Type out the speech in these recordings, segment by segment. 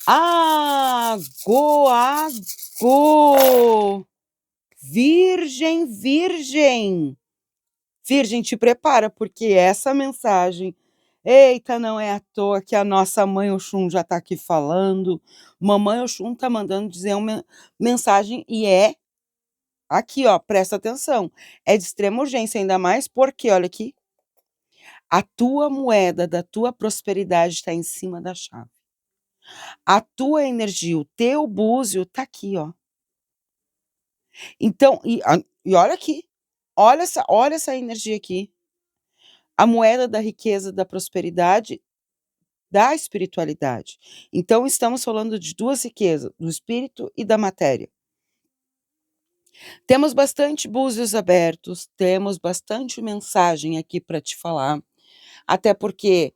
Agô, agô! Virgem, virgem! Virgem, te prepara, porque essa mensagem, eita, não é à toa que a nossa mãe Oxum já está aqui falando. Mamãe Oxum está mandando dizer uma mensagem e é aqui, ó, presta atenção. É de extrema urgência, ainda mais porque, olha aqui, a tua moeda da tua prosperidade está em cima da chave. A tua energia, o teu búzio tá aqui, ó. Então, e olha aqui, olha essa energia aqui. A moeda da riqueza, da prosperidade, da espiritualidade. Então, estamos falando de duas riquezas, do espírito e da matéria. Temos bastante búzios abertos, temos bastante mensagem aqui para te falar, até porque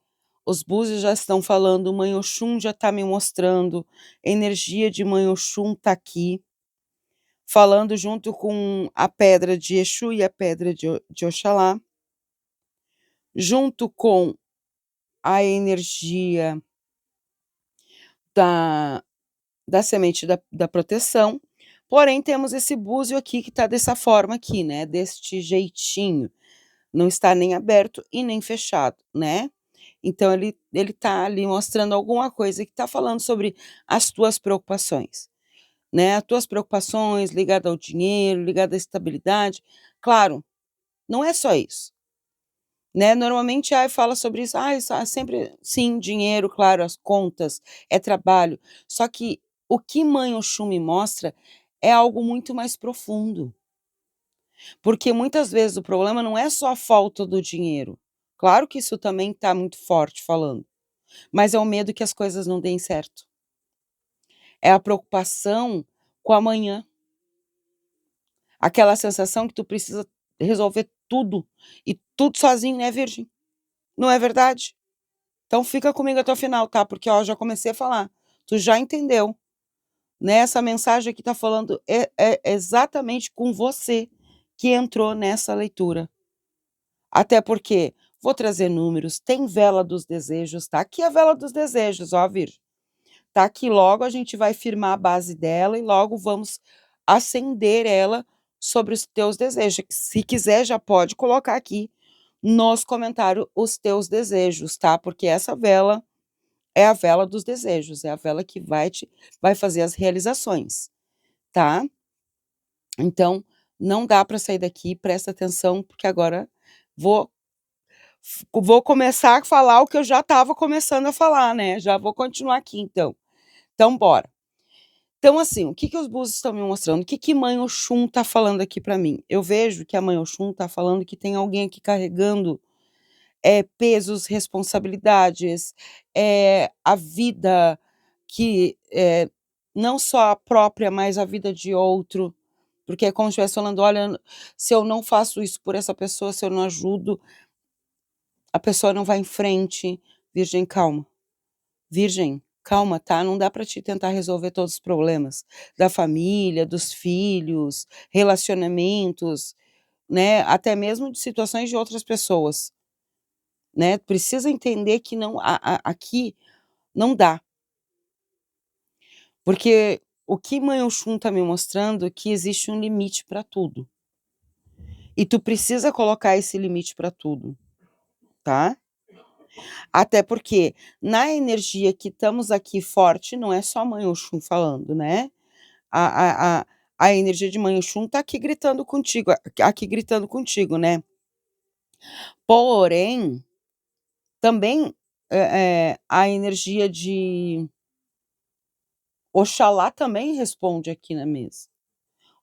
os búzios já estão falando, Mãe Oxum já está me mostrando, energia de Mãe Oxum está aqui, falando junto com a pedra de Exu e a pedra de Oxalá, junto com a energia da semente da proteção, porém temos esse búzio aqui que está dessa forma aqui, né, deste jeitinho, não está nem aberto e nem fechado, né. Então ele tá ali mostrando alguma coisa que está falando sobre as tuas preocupações, né, as tuas preocupações ligadas ao dinheiro, ligadas à estabilidade. Claro, não é só isso, né, normalmente, fala sobre isso, isso sempre sim, dinheiro, claro, as contas, é trabalho, só que o que Mãe Oxum me mostra é algo muito mais profundo, porque muitas vezes o problema não é só a falta do dinheiro, claro que isso também está muito forte falando, mas é o medo que as coisas não deem certo, é a preocupação com o amanhã, aquela sensação que tu precisa resolver tudo, e tudo sozinho, né, virgem, não é verdade? Então fica comigo até o final, tá, porque ó, já comecei a falar, tu já entendeu, né, essa mensagem aqui tá falando é exatamente com você que entrou nessa leitura. Até porque vou trazer números, tem vela dos desejos, tá aqui a vela dos desejos, ó, virgem. Tá aqui, logo a gente vai firmar a base dela e logo vamos acender ela sobre os teus desejos. Se quiser já pode colocar aqui nos comentários os teus desejos, tá, porque essa vela é a vela dos desejos, é a vela que vai fazer as realizações, tá. Então, não dá para sair daqui, presta atenção, porque agora vou vou começar a falar o que eu já estava começando a falar, né, já vou continuar aqui então. Então bora. Então assim, o que que os búzios estão me mostrando? O que que Mãe Oxum tá falando aqui para mim? Eu vejo que a Mãe Oxum tá falando que tem alguém aqui carregando, pesos, responsabilidades, a vida que, não só a própria, mas a vida de outro, porque é como se estivesse falando: "Olha, se eu não faço isso por essa pessoa, se eu não ajudo, a pessoa não vai em frente". Virgem, calma. Virgem, calma, tá, não dá para te tentar resolver todos os problemas da família, dos filhos, relacionamentos, né, até mesmo de situações de outras pessoas. Né, precisa entender que não aqui não dá, porque o que Mãe Oxum tá me mostrando é que existe um limite para tudo, e tu precisa colocar esse limite para tudo, tá. Até porque na energia que estamos aqui forte, não é só Mãe Oxum falando, né, a a a a energia de Mãe Oxum tá aqui gritando contigo, aqui gritando contigo, né. Porém, também, a energia de Oxalá também responde aqui na mesa.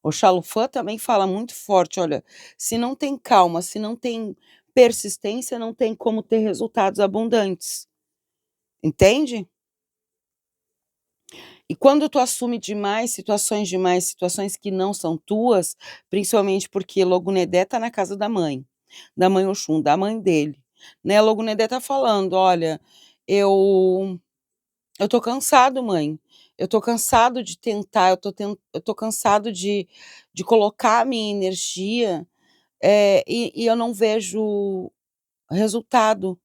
Oxalufã também fala muito forte: "Olha, se não tem calma, se não tem persistência, não tem como ter resultados abundantes", entende? E quando tu assume demais, situações que não são tuas, principalmente porque Logunedé tá na casa da mãe Oxum, da mãe dele, né, Logunedé tá falando: "Olha, eu eu tô cansado mãe, eu tô cansado de tentar, eu tô cansado de colocar a minha energia, e eu não vejo resultado".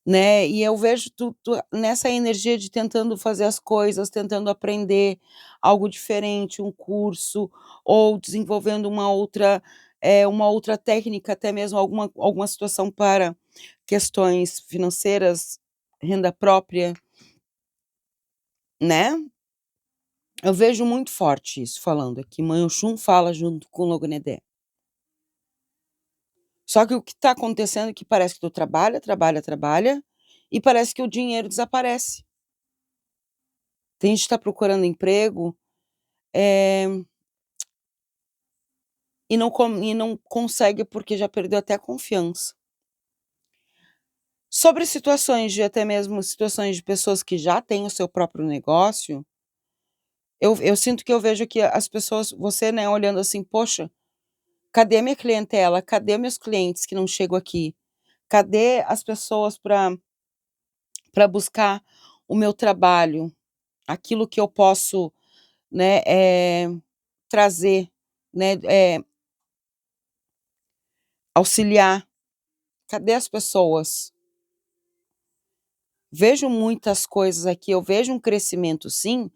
né, e eu vejo tu nessa energia de tentando fazer as coisas, tentando aprender algo diferente, um curso, ou desenvolvendo uma outra técnica, até mesmo alguma situação para questões financeiras, renda própria, né. Eu vejo muito forte isso falando aqui, Mãe Oxum fala junto com Logonedé. Só que o que está acontecendo é que parece que tu trabalha, trabalha, trabalha, e parece que o dinheiro desaparece. Tem gente que tá procurando emprego, eh, e não consegue porque já perdeu até a confiança. Sobre situações de até mesmo situações de pessoas que já têm o seu próprio negócio, eu sinto que eu vejo que as pessoas você, né, olhando assim: "Poxa, cadê a minha clientela? Cadê meus clientes que não chegam aqui? Cadê as pessoas para buscar o meu trabalho, aquilo que eu posso, né, trazer, né, auxiliar, cadê as pessoas?". Vejo muitas coisas aqui, eu vejo um crescimento sim,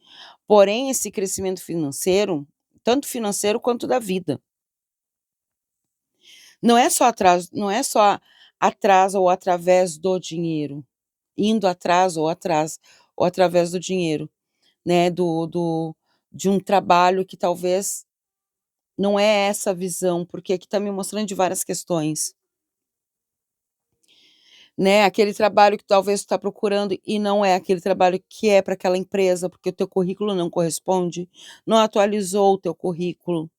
porém esse crescimento financeiro, tanto financeiro quanto da vida. Não é só atrás ou através do dinheiro, indo atrás ou através do dinheiro, né, do de um trabalho que talvez não é essa a visão, porque aqui está me mostrando de várias questões. Né, aquele trabalho que talvez tu tá procurando e não é aquele trabalho que é para aquela empresa, porque o teu currículo não corresponde, não atualizou o teu currículo.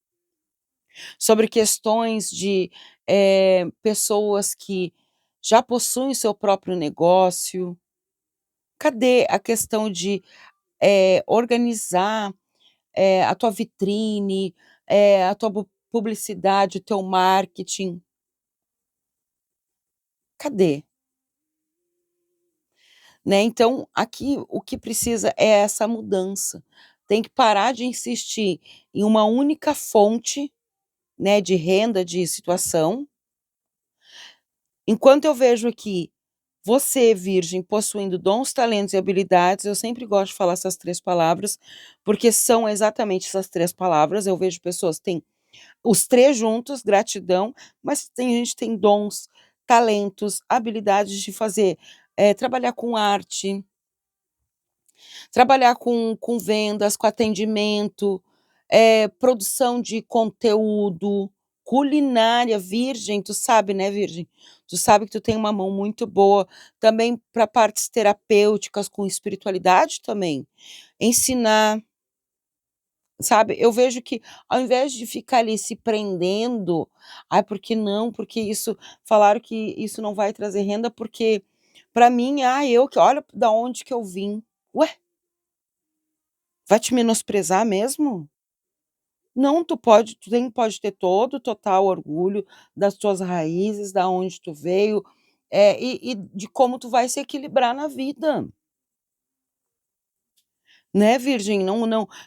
Sobre questões de, pessoas que já possuem seu próprio negócio. Cadê a questão de, organizar, a tua vitrine, a tua publicidade, o teu marketing? Cadê? Né, então aqui o que precisa é essa mudança. Tem que parar de insistir em uma única fonte, né, de renda, de situação, enquanto eu vejo aqui você, virgem, possuindo dons, talentos e habilidades, eu sempre gosto de falar essas 3 palavras, porque são exatamente essas 3 palavras, eu vejo pessoas que têm os 3 juntos, gratidão, mas tem gente que tem dons, talentos, habilidades de fazer, trabalhar com arte, trabalhar com vendas, com atendimento, produção de conteúdo, culinária, virgem, tu sabe, né, virgem, tu sabe que tu tem uma mão muito boa também para partes terapêuticas com espiritualidade também, ensinar, sabe, eu vejo que ao invés de ficar ali se prendendo, "Ai, porque não, porque isso falaram que isso não vai trazer renda, porque para mim, eu que olha da onde que eu vim". Ué, vai te menosprezar mesmo? Não, tu pode ter todo o total orgulho das tuas raízes, da onde tu veio, e de como tu vai se equilibrar na vida, né, virgem,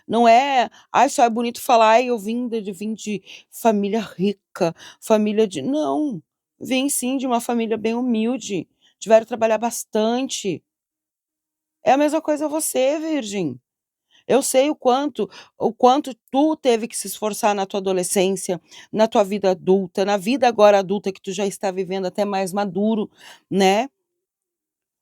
não é: "Ai, só é bonito falar: 'Ai, eu vim de família rica, família de'", não, vim sim de uma família bem humilde, tiveram que trabalhar bastante. É a mesma coisa você, virgem. Eu sei o quanto tu teve que se esforçar na tua adolescência, na tua vida adulta, na vida agora adulta que tu já está vivendo até mais maduro, né.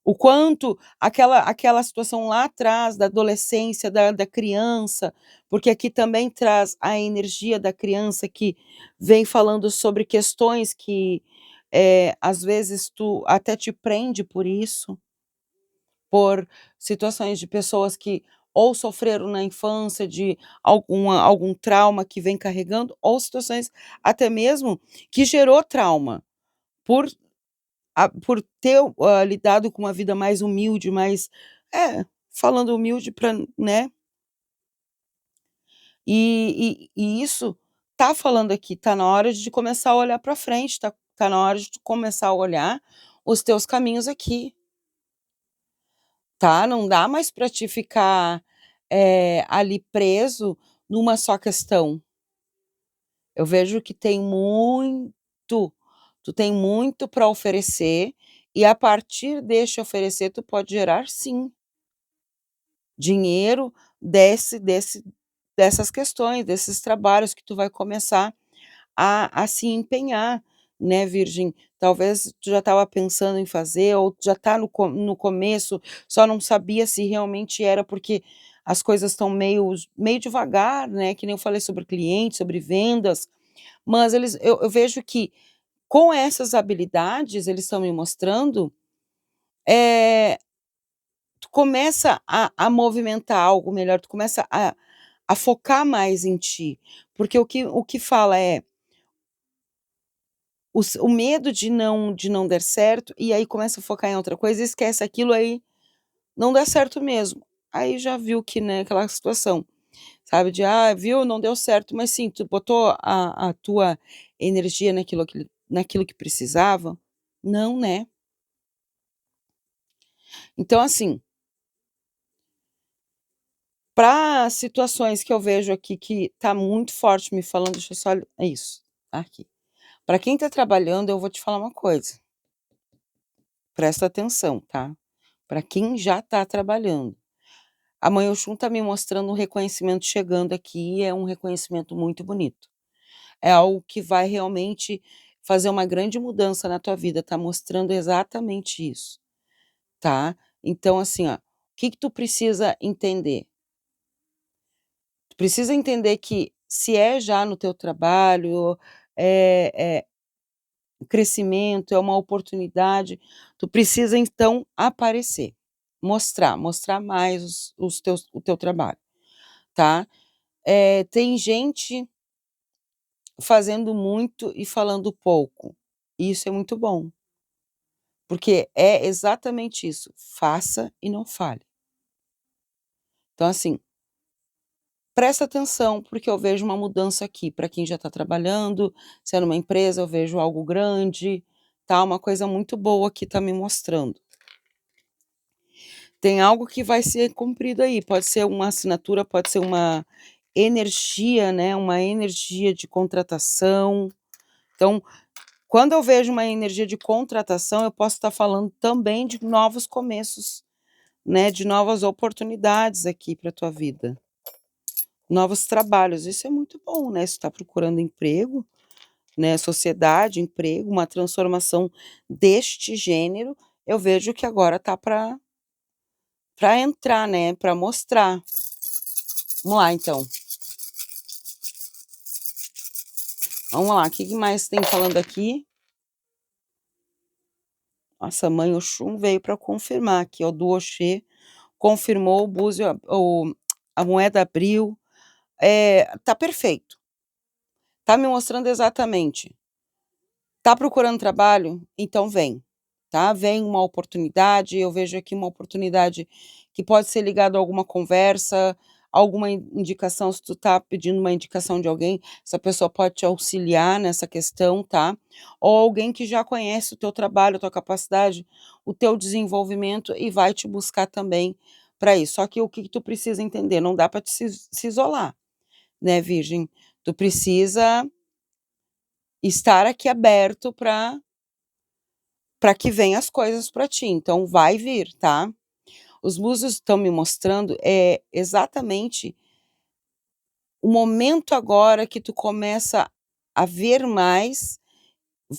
O quanto aquela situação lá atrás da adolescência, da criança, porque aqui também traz a energia da criança que vem falando sobre questões que, às vezes tu até te prende por isso. Por situações de pessoas que ou sofreram na infância de algum trauma que vem carregando, ou situações até mesmo que gerou trauma, por por ter, lidado com uma vida mais humilde, mais falando humilde para, né, e isso tá falando aqui, tá na hora de começar a olhar para frente, tá na hora de tu começar a olhar os teus caminhos aqui. Tá, não dá mais para te ficar, ali preso numa só questão. Eu vejo que tem muito tu tem muito para oferecer E a partir deste oferecer, tu pode gerar sim, dinheiro dessas questões, desses trabalhos que tu vai começar a se empenhar, né, virgem. Talvez tu já estava pensando em fazer ou tu já está no começo, só não sabia se realmente era porque as coisas estão meio devagar, né, que nem eu falei sobre clientes, sobre vendas, mas eu vejo que com essas habilidades, eles estão me mostrando, eh, tu começa a movimentar algo melhor, tu começa a focar mais em ti, porque o que fala é o medo de não dar certo, e aí começa a focar em outra coisa e esquece aquilo, aí não dá certo mesmo. Aí já viu que, né, aquela situação, sabe, de: "Ah, viu, não deu certo", mas sim, tu botou a tua energia naquilo que precisava? Não, né. Então assim, para situações que eu vejo aqui que tá muito forte me falando, deixa eu só isso, aqui. Para quem tá trabalhando, eu vou te falar uma coisa, presta atenção, tá. Para quem já tá trabalhando. A Mãe Oxum tá me mostrando um reconhecimento chegando aqui e é um reconhecimento muito bonito. É algo que vai realmente fazer uma grande mudança na tua vida, tá mostrando exatamente isso, tá. Então assim, ó, o que que tu precisa entender? Tu precisa entender que se é já no teu trabalho, é crescimento, é uma oportunidade, tu precisa então aparecer, mostrar mais o teu trabalho, tá. Tem gente fazendo muito e falando pouco. Isso é muito bom, porque é exatamente isso, faça e não fale. Então assim, presta atenção, porque eu vejo uma mudança aqui para quem já está trabalhando, se é numa empresa eu vejo algo grande, tá, uma coisa muito boa que tá me mostrando. Tem algo que vai ser cumprido aí, pode ser uma assinatura, pode ser uma energia, né, uma energia de contratação. Então, quando eu vejo uma energia de contratação, eu posso estar falando também de novos começos, né, de novas oportunidades aqui para tua vida, novos trabalhos. Isso é muito bom, né, se tu tá procurando emprego, né, sociedade, emprego, uma transformação deste gênero, eu vejo que agora tá para entrar, né, para mostrar. Vamos lá então, vamos lá, o que que mais tem falando aqui? Nossa, Mãe Oxum veio para confirmar aqui, ó, do Oxê, confirmou o búzio a moeda abriu, tá perfeito, tá me mostrando exatamente. Tá procurando trabalho? Então vem, tá, vem uma oportunidade, eu vejo aqui uma oportunidade que pode ser ligado a alguma conversa, alguma indicação, se tu tá pedindo uma indicação de alguém, essa pessoa pode te auxiliar nessa questão, tá. Ou alguém que já conhece o teu trabalho, a tua capacidade, o teu desenvolvimento e vai te buscar também para isso. Só que o que que tu precisa entender, não dá para te se isolar, né, virgem. Tu precisa estar aqui aberto para que venham as coisas para ti, então vai vir, tá. Os búzios estão me mostrando, exatamente o momento agora que tu começa a ver mais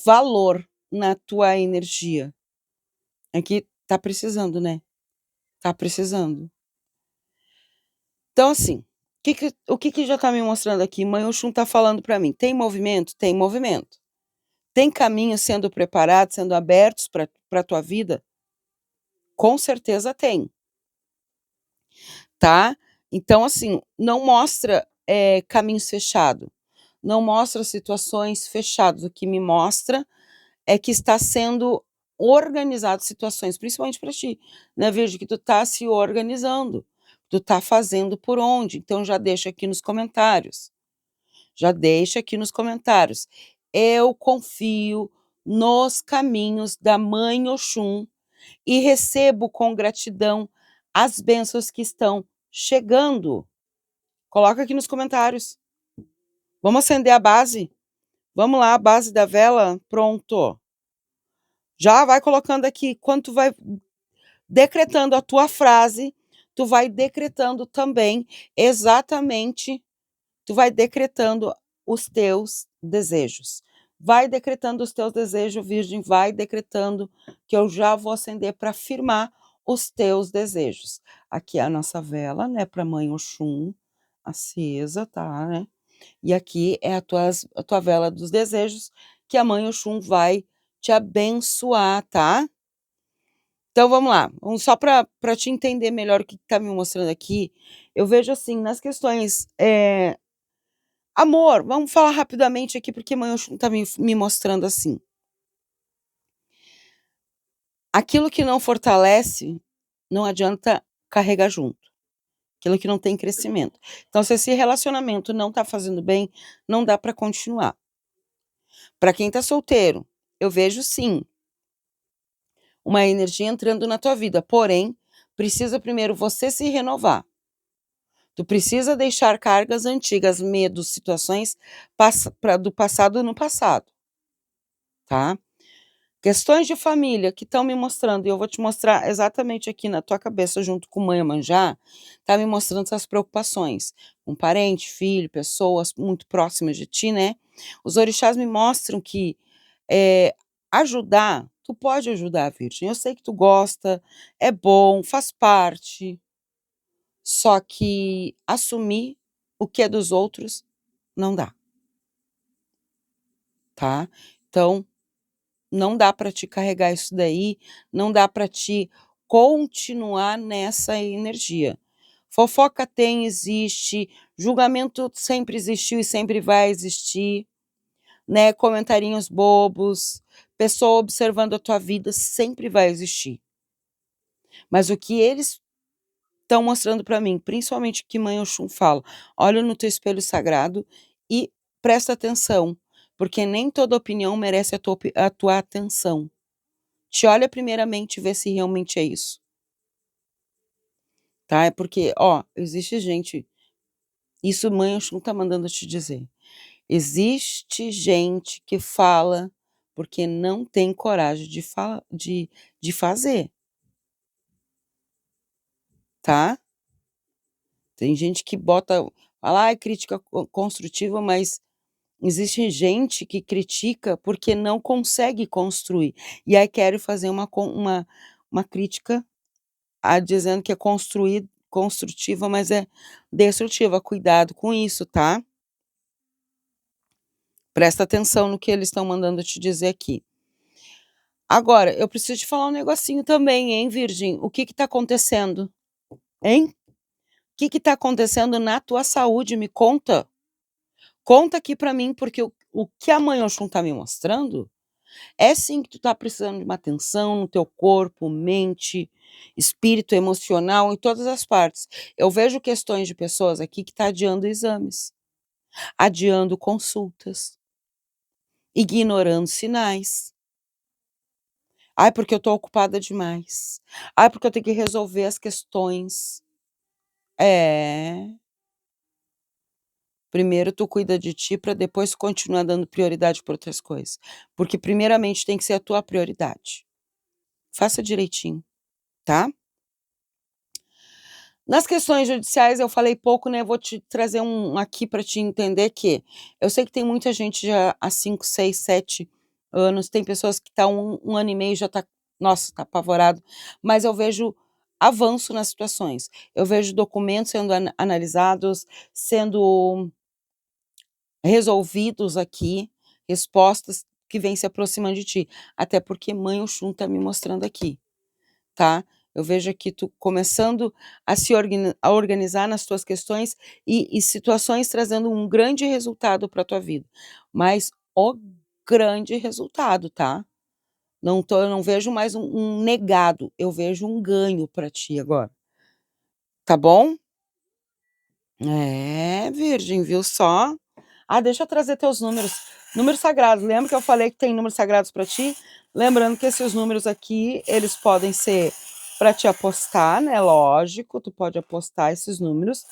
valor na tua energia. É que tá precisando, né, tá precisando. Então assim, o que que já tá me mostrando aqui? Mãe Oxum tá falando para mim: "Tem movimento? Tem movimento. Tem caminhos sendo preparados, sendo abertos para tua vida? Com certeza tem". Tá? Então, assim, não mostra, caminhos fechado, não mostra situações fechadas, o que me mostra é que está sendo organizado situações, principalmente para ti, né, vejo que tu tá se organizando, tu tá fazendo por onde, então já deixa aqui nos comentários, já deixa aqui nos comentários. Eu confio nos caminhos da Mãe Oxum e recebo com gratidão as bênçãos que estão chegando. Coloca aqui nos comentários. Vamos acender a base? Vamos lá, a base da vela? Pronto. Já vai colocando aqui, quando tu vai decretando a tua frase, tu vai decretando também exatamente, tu vai decretando os teus desejos. Vai decretando os teus desejos, Virgem, vai decretando, que eu já vou acender para afirmar os teus desejos. Aqui é a nossa vela, né, para Mãe Oxum, acesa, tá, né? E aqui é a tua vela dos desejos, que a Mãe Oxum vai te abençoar, tá? Então vamos lá, vamos só para te entender melhor o que está me mostrando aqui. Eu vejo assim, nas questões, amor, vamos falar rapidamente aqui, porque Mãe Oxum está me mostrando assim. Aquilo que não fortalece, não adianta carregar junto. Aquilo que não tem crescimento. Então, se esse relacionamento não está fazendo bem, não dá para continuar. Para quem está solteiro, eu vejo sim uma energia entrando na tua vida, porém, precisa primeiro você se renovar. Tu precisa deixar cargas antigas, medos, situações do passado no passado, tá? Questões de família que estão me mostrando, e eu vou te mostrar exatamente aqui na tua cabeça, junto com Mãe Iemanjá, tá me mostrando essas preocupações. Um parente, filho, pessoas muito próximas de ti, né? Os orixás me mostram que ajudar, tu pode ajudar, Virgem. Eu sei que tu gosta, é bom, faz parte. Só que assumir o que é dos outros não dá, tá? Então, não dá para te carregar isso daí, não dá para te continuar nessa energia. Fofoca tem, existe, julgamento sempre existiu e sempre vai existir, né? Comentarinhos bobos, pessoa observando a tua vida sempre vai existir. Mas o que eles estão mostrando para mim, principalmente que Mãe Oxum fala, olha no teu espelho sagrado e presta atenção, porque nem toda opinião merece a tua atenção. Te olha primeiramente e vê se realmente é isso. Tá? É porque, ó, existe gente, isso Mãe Oxum tá mandando te dizer. Existe gente que fala porque não tem coragem de fazer, tá? Tem gente que bota, fala, ai, crítica construtiva, mas existe gente que critica porque não consegue construir. E aí quero fazer uma crítica dizendo que é construtiva, mas é destrutiva. Cuidado com isso, tá? Presta atenção no que eles estão mandando te dizer aqui. Agora, eu preciso te falar um negocinho também, hein, Virgem? O que tá acontecendo? Hein? O que tá acontecendo na tua saúde? Me conta. Conta aqui pra mim, porque o que a Mãe Oxum tá me mostrando é sim que tu tá precisando de uma atenção no teu corpo, mente, espírito, emocional, em todas as partes. Eu vejo questões de pessoas aqui que tá adiando exames, adiando consultas, ignorando sinais. Ai, porque eu tô ocupada demais. Ai, porque eu tenho que resolver as questões. É. Primeiro tu cuida de ti para depois continuar dando prioridade para outras coisas. Porque primeiramente tem que ser a tua prioridade. Faça direitinho, tá? Nas questões judiciais eu falei pouco, né, vou te trazer um aqui para te entender que eu sei que tem muita gente já há 5, 6, 7 anos, tem pessoas que tá 1 ano e meio já tá, nossa, tá apavorado, mas eu vejo avanço nas situações. Eu vejo documentos sendo analisados, sendo resolvidos aqui, respostas que vêm se aproximando de ti, até porque Mãe Oxum tá me mostrando aqui. Tá? Eu vejo aqui tu começando a se organizar nas tuas questões e situações trazendo um grande resultado para tua vida, mas o grande resultado, tá? Eu não vejo mais um negado, eu vejo um ganho para ti agora, tá bom? É, Virgem, viu só? Ah, deixa eu trazer teus números. Números sagrados, lembra que eu falei que tem números sagrados para ti? Lembrando que esses números aqui, eles podem ser para te apostar, né? Lógico, tu pode apostar esses números,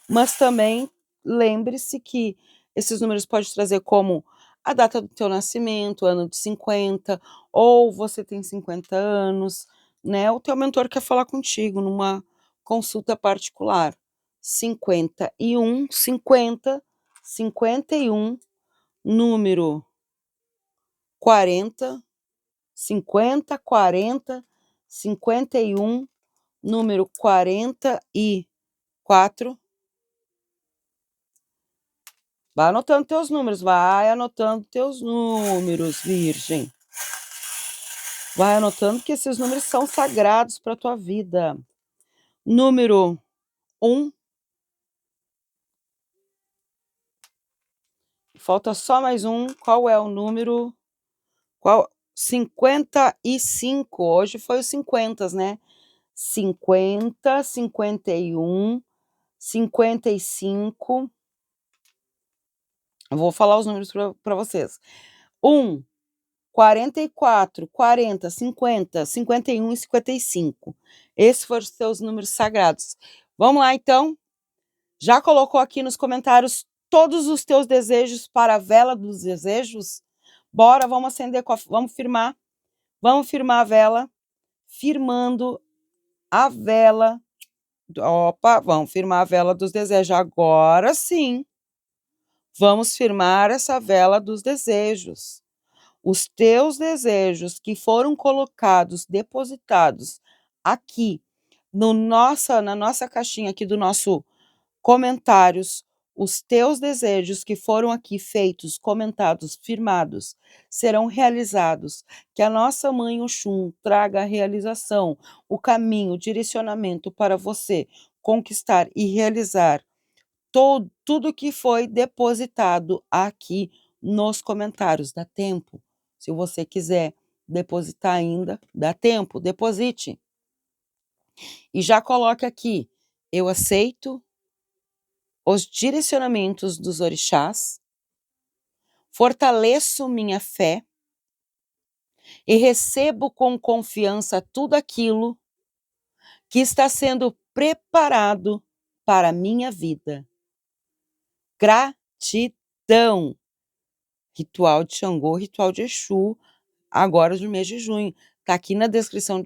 mas também lembre-se que esses números podem trazer como a data do teu nascimento, ano de 50, ou você tem 50 anos, né, o teu mentor quer falar contigo numa consulta particular. 51 50 51, número 40 50 40 51, número 44. Vai anotando teus números, vai anotando teus números, virgem. Vai anotando que esses números são sagrados para tua vida. Número 1. Falta só mais um. Qual é o número? Qual? 55. Hoje foi os 50, né? 50, 51, 55. Eu vou falar os números para vocês. 1, 44, 40, 50, 51 e 55. Esses foram os teus números sagrados. Vamos lá, então? Já colocou aqui nos comentários todos os teus desejos para a vela dos desejos? Bora, vamos acender, vamos firmar. Vamos firmar a vela. Firmando a vela. Opa, vamos firmar a vela dos desejos. Agora sim. Vamos firmar essa vela dos desejos. Os teus desejos que foram colocados, depositados aqui na nossa caixinha aqui do nosso comentários, os teus desejos que foram aqui feitos, comentados, firmados, serão realizados. Que a nossa mãe Oxum traga a realização, o caminho, o direcionamento para você conquistar e realizar tudo que foi depositado aqui nos comentários. Dá tempo. Se você quiser depositar ainda, dá tempo, deposite. E já coloque aqui: eu aceito os direcionamentos dos orixás, fortaleço minha fé e recebo com confiança tudo aquilo que está sendo preparado para a minha vida. Gratidão. Ritual de Xangô, ritual de Exu, agora do mês de junho. Tá aqui na descrição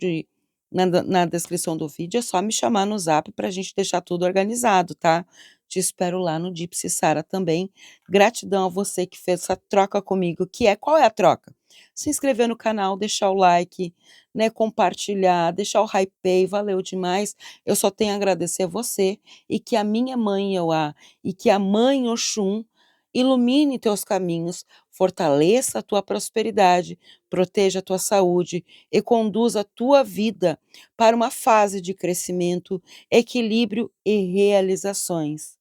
na descrição do vídeo, é só me chamar no Zap para a gente deixar tudo organizado, tá? Te espero lá no Gypsy Sara também. Gratidão a você que fez essa troca comigo, qual é a troca? Se inscrever no canal, deixar o like, né, compartilhar, deixar o hype, valeu demais. Eu só tenho a agradecer a você e que a minha mãe Euá e que a mãe Oxum ilumine teus caminhos, fortaleça a tua prosperidade, proteja a tua saúde e conduza a tua vida para uma fase de crescimento, equilíbrio e realizações.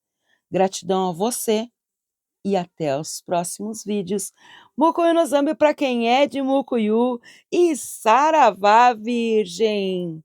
Gratidão a você e até os próximos vídeos. Mucuyu no Zambi para quem é de Mucuyu e Saravá, Virgem!